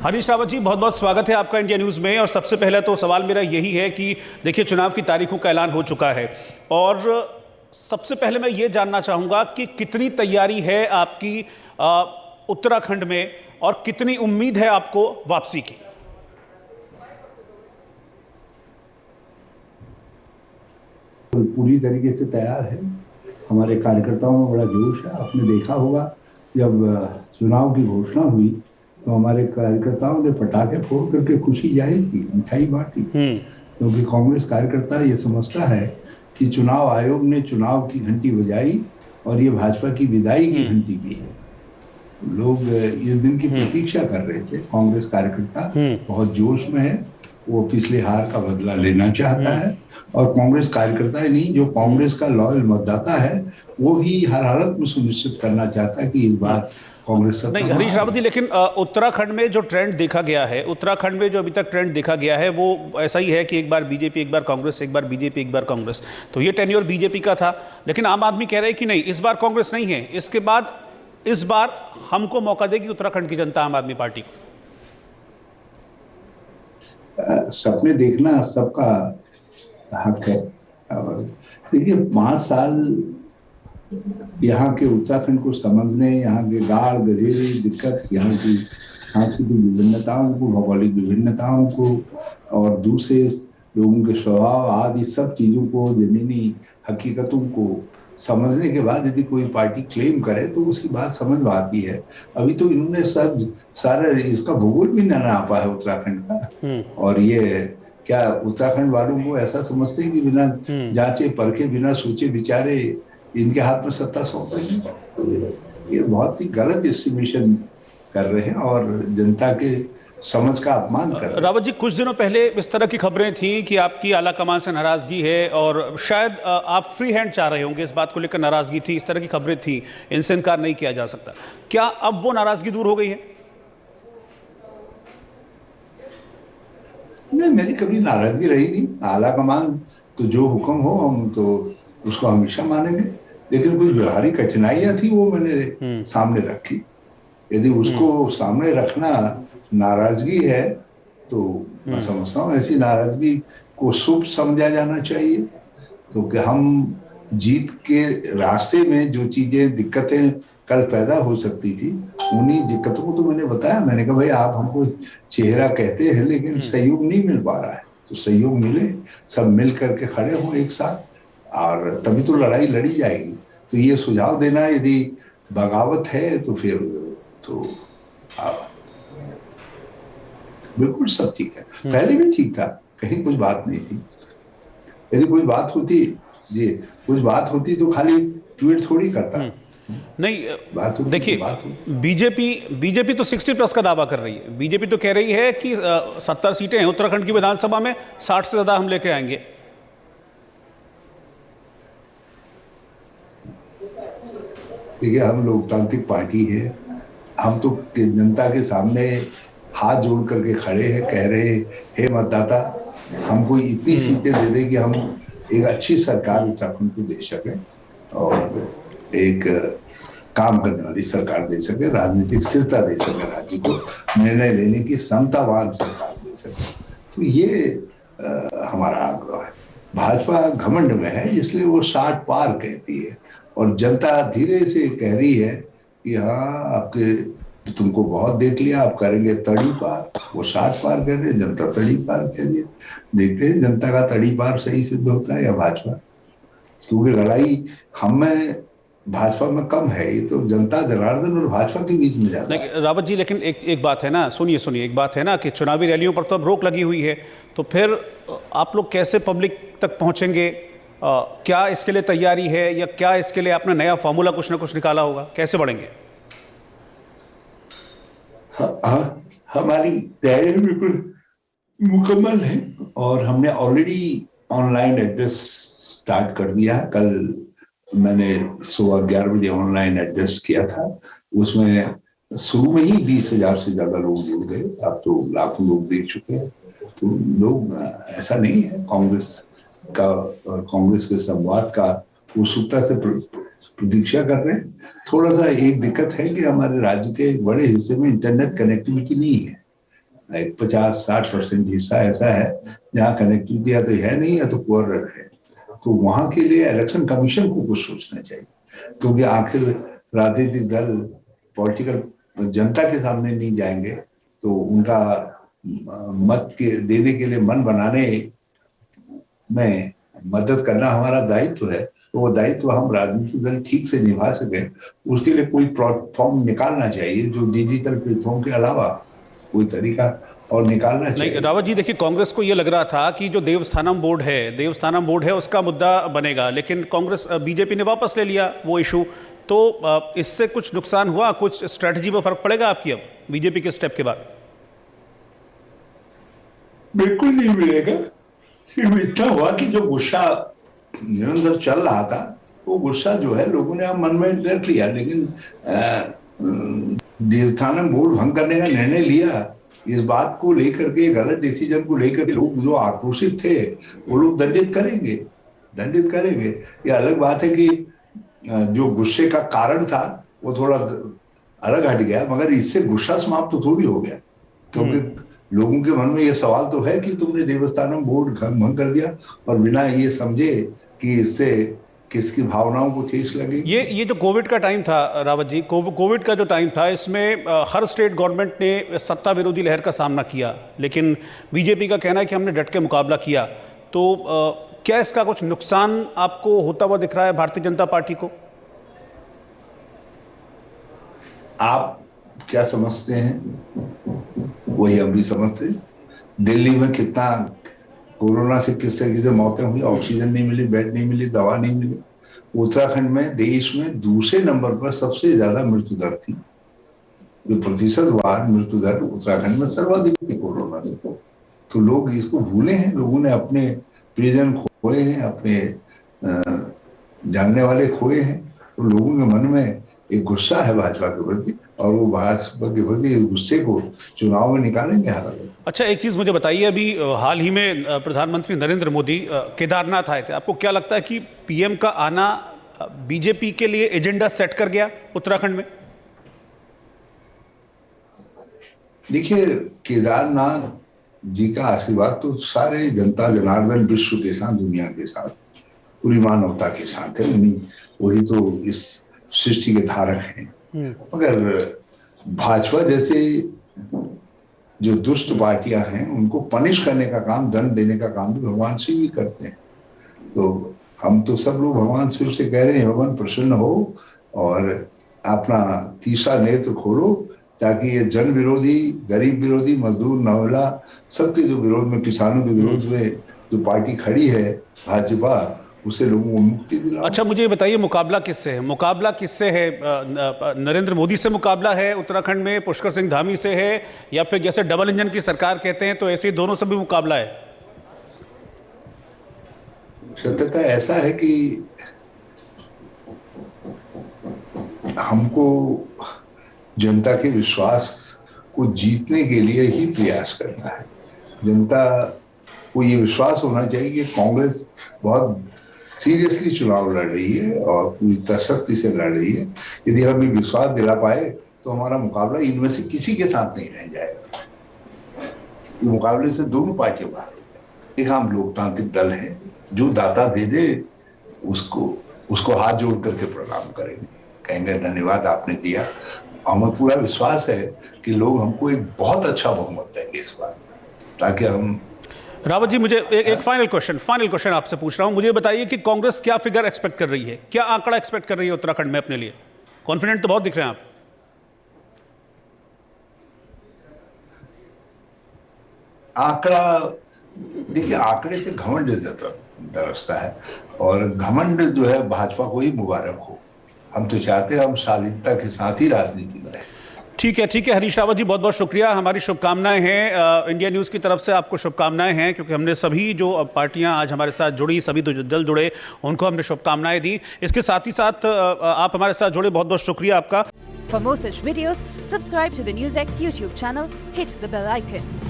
हरीश रावत जी, बहुत बहुत स्वागत है आपका इंडिया न्यूज़ में। और सबसे पहले तो सवाल मेरा यही है कि देखिए, चुनाव की तारीखों का ऐलान हो चुका है और सबसे पहले मैं ये जानना चाहूँगा कि कितनी तैयारी है आपकी उत्तराखंड में और कितनी उम्मीद है आपको वापसी की। पूरी तरीके से तैयार है। हमारे कार्यकर्ताओं में बड़ा जोश है। आपने देखा होगा जब चुनाव की घोषणा हुई तो हमारे कार्यकर्ताओं ने पटाखे फोड़ करके खुशी जाहिर की, मिठाई बांटी, क्योंकि कांग्रेस कार्यकर्ता ये समझता है कि चुनाव आयोग ने चुनाव की घंटी बजाई और ये भाजपा की विदाई की घंटी भी है। लोग इस दिन की प्रतीक्षा कर रहे थे। कांग्रेस कार्यकर्ता बहुत जोश में है। वो पिछले हार का बदला लेना चाहता है और कांग्रेस कार्यकर्ता ही नहीं, जो कांग्रेस का लॉयल मतदाता है वो भी हर हालत में सुनिश्चित करना चाहता है कि इस बार कांग्रेस सत्ता नहीं हरीश रावत जी, लेकिन उत्तराखंड में जो ट्रेंड देखा गया है, उत्तराखंड में जो अभी तक ट्रेंड देखा गया है वो ऐसा ही है कि एक बार बीजेपी, एक बार कांग्रेस, एक बार बीजेपी, एक बार कांग्रेस। तो ये टेन्योर बीजेपी का था, लेकिन आम आदमी कह रहे हैं कि नहीं, इस बार कांग्रेस नहीं है, इसके बाद इस बार हमको मौका देगी उत्तराखंड की जनता आम आदमी पार्टी को। सपने देखना सबका हक है। और देखिए, 5 साल यहाँ के उत्तराखंड को समझने, यहाँ के गाढ़ गधेरे दिक्कत, यहाँ की सांस्कृतिक विभिन्नताओं को, भौगोलिक विभिन्नताओं को और दूसरे लोगों के स्वभाव आदि सब चीजों को, जमीनी हकीकतों को समझने के बाद यदि कोई पार्टी क्लेम करे तो उसकी बात समझ में आती है। अभी तो इन्होंने सारा इसका भूगोल भी न नापा है उत्तराखंड का। और ये क्या उत्तराखंड वालों को ऐसा समझते हैं कि बिना जांचे परखे, बिना सोचे विचारे इनके हाथ में सत्ता सौंप रही है? तो ये बहुत ही गलत एस्टिमेशन कर रहे हैं और जनता के समझ का अपमान कर रहे हैं। रावत जी, कुछ दिनों पहले इस तरह की खबरें थी कि आपकी आला कमान से नाराजगी है और शायद आप फ्री हैंड चाह रहे होंगे, इस बात को लेकर नाराजगी थी, इस तरह की खबरें थी, इनसे इनकार नहीं किया जा सकता। क्या अब वो नाराजगी दूर हो गई है? नहीं, मेरी कभी नाराजगी रही नहीं। आला कमान तो जो हुक्म हो हम तो उसको हमेशा मानेंगे, लेकिन कुछ व्यवहारिक कठिनाइयां थी वो मैंने सामने रखी। यदि उसको सामने रखना नाराजगी है तो मैं समझता हूँ ऐसी नाराजगी को शुभ समझा जाना चाहिए। क्योंकि हम जीत के रास्ते में जो चीजें, दिक्कतें कल पैदा हो सकती थी, उन्हीं दिक्कतों को तो मैंने बताया। मैंने कहा भाई, आप हमको चेहरा कहते हैं लेकिन सहयोग नहीं मिल पा रहा है, तो सहयोग मिले, सब मिल करके खड़े हों एक साथ और तभी तो लड़ाई लड़ी जाएगी। तो ये सुझाव देना यदि बगावत है तो फिर तो बिल्कुल सब ठीक है। पहले भी ठीक था, कहीं कुछ बात नहीं थी। यदि कोई बात होती, जी कुछ बात होती तो खाली ट्वीट थोड़ी करता। नहीं, बात होती, देखिए, बात होती। बीजेपी तो 60+ का दावा कर रही है। बीजेपी तो कह रही है कि 70 सीटें हैं उत्तराखंड की विधानसभा में, 60 से ज्यादा हम लेके आएंगे। देखिए, हम लोकतांत्रिक पार्टी है, हम तो जनता के सामने हाथ जोड़ करके खड़े हैं, कह रहे हे मतदाता, हमको इतनी सीटें दे दे कि हम एक अच्छी सरकार उत्तराखंड को दे सके और एक काम करने वाली सरकार दे सके, राजनीतिक स्थिरता दे सके, राज्य को निर्णय लेने की क्षमतावान सरकार दे सके। तो ये हमारा आग्रह है। भाजपा घमंड में है, इसलिए वो 60 पार कहती है और जनता धीरे से कह रही है कि हाँ, आपके तुमको बहुत देख लिया, आप करेंगे तड़ी पार। वो 60 पार कह रहे हैं, जनता तड़ी पार कह रही है। देखते हैं जनता का तड़ी पार सही सिद्ध होता है या भाजपा, क्योंकि लड़ाई हम में भाजपा में कम है। ये तो जनता जनार्दन और भाजपा के बीच में ज्यादा है। रावत जी, लेकिन एक बात है ना, सुनिए, एक बात है ना कि चुनावी रैलियों पर तो अब रोक लगी हुई है, तो फिर आप लोग कैसे पब्लिक तक पहुंचेंगे? क्या इसके लिए तैयारी है या क्या इसके लिए आपने नया फॉर्मूला कुछ ना कुछ निकाला होगा? कैसे बढ़ेंगे? हमारी तैयारी बिल्कुल मुकम्मल है और हमने ऑलरेडी ऑनलाइन एड्रेस स्टार्ट कर दिया। कल मैंने सुबह 11 बजे ऑनलाइन एड्रेस किया था। उसमें शुरू में ही 20,000 से ज्यादा लोग जुड़ गए। अब तो लाखों लोग देख चुके हैं। तो लोग, ऐसा नहीं है, कांग्रेस का और कांग्रेस के संवाद का उत्सुकता से प्रतीक्षा कर रहे हैं। थोड़ा सा एक दिक्कत है कि हमारे राज्य के एक बड़े हिस्से में इंटरनेट कनेक्टिविटी नहीं है। एक 50-60% हिस्सा ऐसा है जहाँ कनेक्टिविटी या तो है नहीं या तो पुअर है। तो वहां के लिए इलेक्शन कमीशन को कुछ सोचना चाहिए, क्योंकि आखिर राजनीतिक दल पॉलिटिकल जनता के सामने नहीं जाएंगे तो उनका मत के देने के लिए मन बनाने में मदद करना हमारा दायित्व है। तो वो दायित्व हम राजनीतिक दल ठीक से निभा सके, उसके लिए कोई प्लेटफॉर्म निकालना चाहिए जो डिजिटल प्लेटफॉर्म के अलावा कोई तरीका और निकालना चाहिए। नहीं रावत जी, देखिए कांग्रेस को ये लग रहा था कि जो देवस्थानम बोर्ड है उसका मुद्दा बनेगा, लेकिन कांग्रेस बीजेपी ने वापस ले लिया वो इशू। तो इससे कुछ नुकसान हुआ, कुछ स्ट्रेटजी में फर्क पड़ेगा आपकी अब बीजेपी के स्टेप के बाद? बिल्कुल नहीं मिलेगा। इतना हुआ कि जो गुस्सा निरंतर चल रहा था वो गुस्सा जो है लोगों ने अब मन में रख लिया, लेकिन देवस्थानम बोर्ड भंग करने का निर्णय लिया, इस बात को लेकर के, गलत डिसीजन को लेकर के लोग जो आक्रोशित थे वो लोग दंडित करेंगे। ये अलग बात है कि जो गुस्से का कारण था वो थोड़ा अलग हट गया, मगर इससे गुस्सा समाप्त तो थोड़ी हो गया, क्योंकि लोगों के मन में ये सवाल तो है कि तुमने देवस्थानम बोर्ड भंग कर दिया और बिना ये समझे कि इससे किसकी भावनाओं को ठेस लगी। ये जो कोविड का टाइम था रावत जी, कोविड का जो टाइम था, इसमें हर स्टेट गवर्नमेंट ने सत्ता विरोधी लहर का सामना किया, लेकिन बीजेपी का कहना है कि हमने डट के मुकाबला किया। तो क्या इसका कुछ नुकसान आपको होता हुआ दिख रहा है भारतीय जनता पार्टी को? आप क्या समझते हैं वही हम भी समझते हैं। दिल्ली में कितना कोरोना से किस तरीके से मौतें हुई, ऑक्सीजन नहीं मिली, बेड नहीं मिली, दवा नहीं मिली। उत्तराखंड में देश में दूसरे नंबर पर सबसे ज्यादा मृत्यु दर थी, जो प्रतिशतवार मृत्यु दर उत्तराखंड में सर्वाधिक थी कोरोना से। तो लोग इसको भूले हैं, लोगों ने अपने प्रियजन खोए हैं, अपने जानने वाले खोए हैं। तो लोगों के मन में एक गुस्सा है भाजपा के प्रति, और वो भाजपा के प्रति गुस्से को चुनाव में निकालेंगे हर हाल। अच्छा, एक चीज़ मुझे बताइए, अभी हाल ही में प्रधानमंत्री नरेंद्र मोदी केदारनाथ आए थे। आपको क्या लगता है कि पीएम का आना बीजेपी के लिए एजेंडा सेट कर गया उत्तराखंड में? देखिए, केदारनाथ जी का आशीर्वाद तो सारे जनता जनार्दन विश्व के साथ, दुनिया के साथ, पूरी मानवता के साथ है। वही तो इस सृष्टि के धारक हैं। मगर भाजपा जैसे जो दुष्ट पार्टियां हैं उनको पनिश करने का काम, दंड देने का काम भी भगवान शिव ही करते हैं। तो हम तो सब लोग भगवान शिव से कह रहे हैं, भगवान प्रसन्न हो और अपना तीसरा नेत्र खोलो, ताकि ये जन विरोधी, गरीब विरोधी, मजदूर, महिला, सबके जो विरोध में, किसानों के विरोध में जो पार्टी खड़ी है भाजपा, उसे लोगों को मुक्ति दिलाओ। अच्छा, मुझे ये बताइए, मुकाबला किससे है? नरेंद्र मोदी से मुकाबला है उत्तराखंड में, पुष्कर सिंह धामी से है, या फिर जैसे डबल इंजन की सरकार कहते हैं तो ऐसे दोनों से भी मुकाबला है? सत्यता ऐसा है कि हमको जनता के विश्वास को जीतने के लिए ही प्रयास करना है। जनता को ये विश्वास होना चाहिए कि कांग्रेस बहुत सीरियसली चुनाव लड़ रही है और पूरी ताकत से लड़ रही है। यदि हम ये विश्वास दिला पाए तो हमारा मुकाबला इनमें से किसी के साथ नहीं रह जाएगा। ये मुकाबले से दोनों पार्टियां बाहर हो जाए। एक हम लोकतांत्रिक दल है, जो दाता दे दे उसको हाथ जोड़ करके प्रणाम करेंगे, कहेंगे धन्यवाद आपने दिया। हमें पूरा विश्वास है कि लोग हमको एक बहुत अच्छा बहुमत देंगे इस बार, ताकि हम। रावत जी, मुझे एक फाइनल क्वेश्चन आपसे पूछ रहा हूं। मुझे बताइए कि कांग्रेस क्या फिगर एक्सपेक्ट कर रही है, क्या आंकड़ा एक्सपेक्ट कर रही है उत्तराखंड में अपने लिए? कॉन्फिडेंट तो बहुत दिख रहे हैं आप। आंकड़ा, देखिए, आंकड़े से घमंड दरसता है, और घमंड जो है भाजपा को ही मुबारक हो। हम तो चाहते हैं हम शालीनता के साथ ही राजनीति में रहें। ठीक है हरीश रावत जी, बहुत बहुत शुक्रिया। हमारी शुभकामनाएं हैं, इंडिया न्यूज़ की तरफ से आपको शुभकामनाएं हैं, क्योंकि हमने सभी जो पार्टियां आज हमारे साथ जुड़ी, सभी जो दल जुड़े, उनको हमने शुभकामनाएं दी। इसके साथ ही साथ आप हमारे साथ जुड़े, बहुत बहुत शुक्रिया आपका। For more such videos, subscribe to the NewsX YouTube channel, hit the bell icon.